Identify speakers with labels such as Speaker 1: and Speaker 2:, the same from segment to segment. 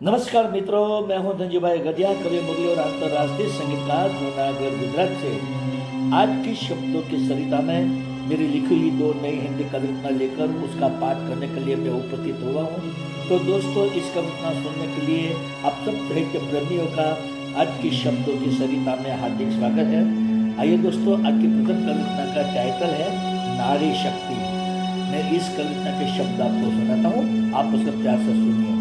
Speaker 1: नमस्कार मित्रों, मैं हूं धनजीभाई गढ़िया, कवि मुरली और अंतर्राष्ट्रीय संगीतकार जूनागढ़ गुजरात से। आज की शब्दों की सरिता में मेरी लिखी हुई दो नई हिंदी कविता लेकर उसका पाठ करने के लिए मैं उपस्थित हुआ हूं। तो दोस्तों, इस कविता सुनने के लिए आप सब साहित्य प्रेमियों का आज की शब्दों की सरिता में हार्दिक स्वागत है। आइए दोस्तों, आज की प्रथम कविता का टाइटल है नारी शक्ति। मैं इस कविता के शब्द आपको सुनाता हूँ, आप उसे प्यार से सुनिए।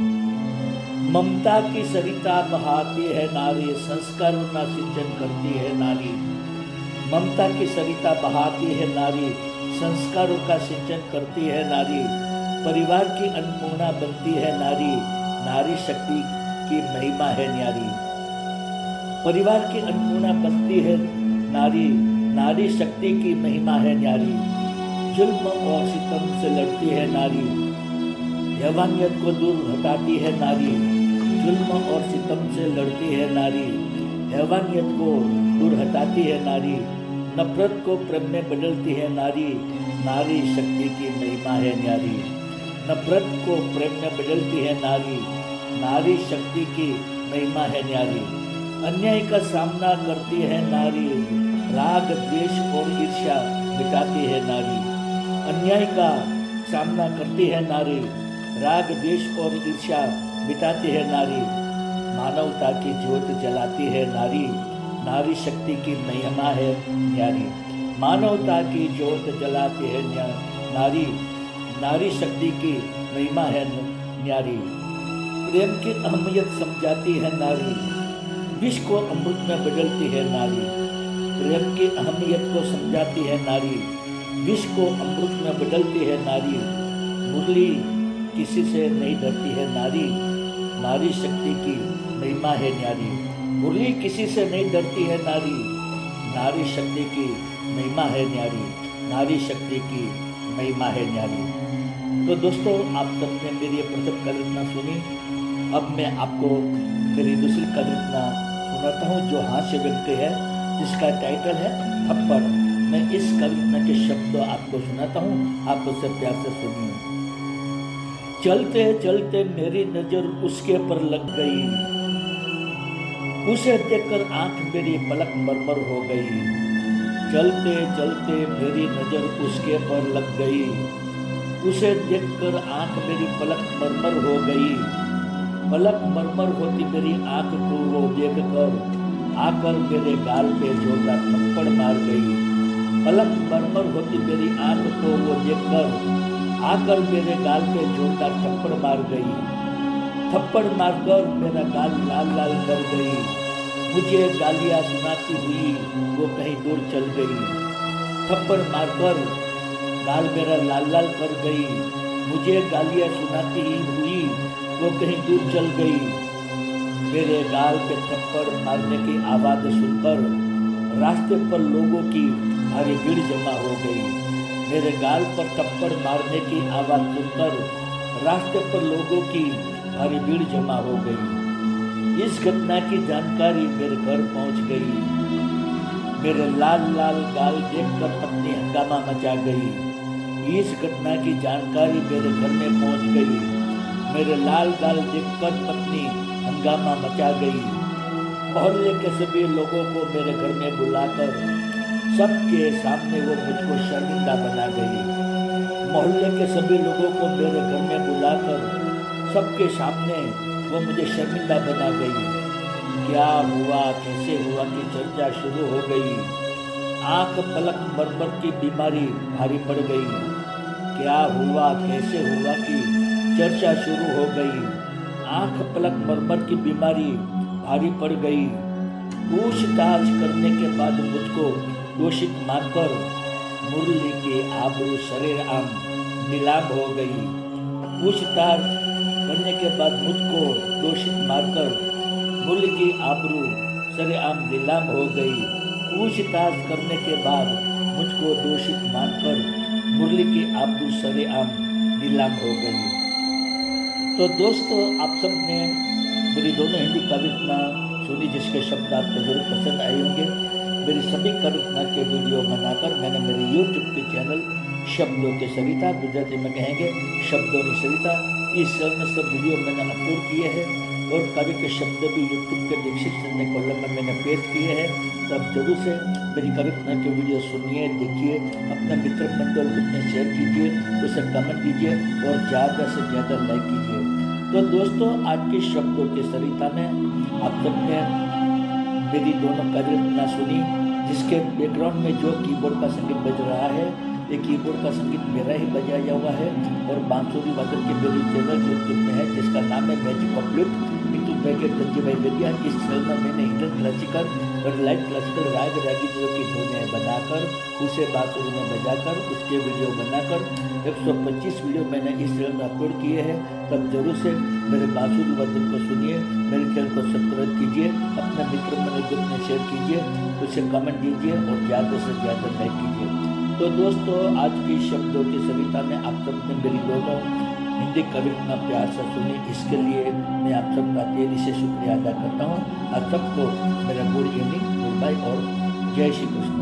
Speaker 1: ममता की सरिता बहाती है नारी, संस्कारों का सिंचन करती है नारी। ममता की सरिता बहाती है नारी, संस्कारों का सिंचन करती है नारी। परिवार की अन्नपूर्णा बनती है नारी, नारी शक्ति की महिमा है न्यारी। परिवार की अन्नपूर्णा बनती है नारी, नारी शक्ति की महिमा है न्यारी। जुल्म और सितम से लड़ती है नारी, यवानियत को दूर हटाती है नारी। जुल्म और सितम से लड़ती है नारी, हैवानियत को दूर हटाती है नारी। नफरत को प्रेम में बदलती है नारी, नारी शक्ति की महिमा है न्यारी। नफरत को प्रेम में बदलती है नारी, नारी शक्ति की महिमा है न्यारी। अन्याय का सामना करती है नारी, राग द्वेष और ईर्ष्या मिटाती है नारी। अन्याय का सामना करती है नारी, राग द्वेष और ईर्ष्या मिटाती है नारी। मानवता की ज्योत जलाती है नारी, नारी शक्ति की महिमा है न्यारी। मानवता की ज्योत जलाती है नारी, नारी शक्ति की महिमा है न्यारी। प्रेम की अहमियत समझाती है नारी, विष को अमृत में बदलती है नारी। प्रेम की अहमियत को समझाती है नारी, विष को अमृत में बदलती है नारी। मुरली किसी से नहीं डरती है नारी, नारी शक्ति की महिमा है न्यारी। मुरली किसी से नहीं डरती है नारी, नारी शक्ति की महिमा है न्यारी। नारी शक्ति की महिमा है न्यारी। तो दोस्तों, आप सबने मेरी प्रथम कविता सुनी। अब मैं आपको मेरी दूसरी कविता सुनाता हूँ जो हास्य व्यक्ति है, जिसका टाइटल है थप्पड़। मैं इस कविता के शब्द आपको सुनाता हूँ, आप उससे प्यार से सुनिए। चलते चलते मेरी नजर उसके पर लग गई, उसे देखकर आंख मेरी पलक मरमर हो गई। चलते चलते मेरी नजर उसके पर लग गई, उसे देखकर आंख मेरी पलक मरमर हो गई। पलक मरमर होती मेरी आंख को वो देखकर आकर मेरे गाल पे जोरदार थप्पड़ मार गई। पलक मरमर होती मेरी आंख को वो देखकर आकर मेरे गाल पे जोरदार थप्पड़ मार गई। थप्पड़ मारकर मेरा गाल लाल लाल कर गई। मुझे गालियां सुनाती हुई वो कहीं दूर चल गई। थप्पड़ मारकर गाल मेरा लाल लाल कर गई। मुझे गालियां सुनाती हुई वो कहीं दूर चल गई। मेरे गाल पे थप्पड़ मारने की आवाज सुनकर रास्ते पर लोगों की भारी भीड़ जमा हो गई। मेरे गाल पर थप्पड़ मारने की आवाज सुनकर रास्ते पर लोगों की भारी भीड़ जमा हो गई। इस घटना की जानकारी मेरे घर पहुंच गई। मेरे लाल लाल गाल देखकर पत्नी हंगामा मचा गई। इस घटना की जानकारी मेरे घर में पहुंच गई। मेरे लाल गाल देखकर पत्नी हंगामा मचा गई। मोहल्ले के सभी लोगों को मेरे घर में बुलाकर सबके सामने वो मुझको शर्मिंदा बना गई। मोहल्ले के सभी लोगों को मेरे घर में बुलाकर सबके सामने वो मुझे शर्मिंदा बना गई। क्या हुआ, कैसे हुआ कि चर्चा शुरू हो गई। आंख पलक मरमर की बीमारी भारी पड़ गई। क्या हुआ, कैसे हुआ कि चर्चा शुरू हो गई। आंख पलक मरमर की बीमारी भारी पड़ गई। पूछताछ करने के बाद मुझको दोषित मानकर मुरली के आबरू सरेआम नीलाम हो गई। पूछताछ करने के बाद मुझको दोषित मानकर मुरली की आबरू सरेआम नीलाम हो गई। पूछताछ करने के बाद मुझको दोषित मानकर मुरली की आबरू सरेआम नीलाम हो गई। तो दोस्तों, आप सबने मेरी दोनों हिंदी कविता सुनी, जिसके शब्द आपको जरूर पसंद आए होंगे। मेरी सभी कविता के वीडियो बनाकर मैंने मेरे YouTube के चैनल शब्दों की सरिता, गुजराती में कहेंगे शब्दों की सरिता, इस सब वीडियो मैंने अपलोड किए हैं। और कवि के शब्द भी यूट्यूब के दीक्षित चंद कॉलम में मैंने पेश किए हैं। तो आप जरूर से मेरी कवि रत्ना की वीडियो सुनिए, देखिए, अपने मित्र मंडल को अपने शेयर कीजिए, उसे कमेंट कीजिए और ज़्यादा से ज़्यादा लाइक कीजिए। तो दोस्तों, आज के शब्दों की सरिता में आप सबने मेरी दोनों कवि रत्ना सुनी, जिसके बैकग्राउंड में जो कीबोर्ड का संगीत बज रहा है, ये कीबोर्ड का संगीत मेरा ही बजाया हुआ है और बांसुरी वादक के मेरी चैनल यूट्यूब में है, जिसका नाम है मैजिक ऑफ फ्लूट यूट्यूब पे धनजी भाई गद्या। इस चैनल में मैंने इंडियन क्लासिकल और लाइट क्लासिकल राग रागिनियों की धुनें बनाकर, उसे बांसुरी में बजाकर, उसके वीडियो बनाकर 125 वीडियो मैंने इस चैनल में अपलोड किए हैं। तब जरूर से मेरे बांसुरी वादक को सुनिए, मेरे चैनल को सब्सक्राइब कीजिए, अपने मित्र मंडल को अपने शेयर कीजिए, उसे कमेंट दीजिए और ज़्यादा से ज़्यादा लाइक कीजिए। तो दोस्तों, आज की शब्दों की सविता में आप सबने मेरी दोनों हिंदी कवि रत्ना प्यार से सुनी, इसके लिए मैं आप सबका दिल से शुक्रिया अदा करता हूँ। आप सबको मेरा गुड इवनिंग, गुड बाय और जय श्री कृष्ण।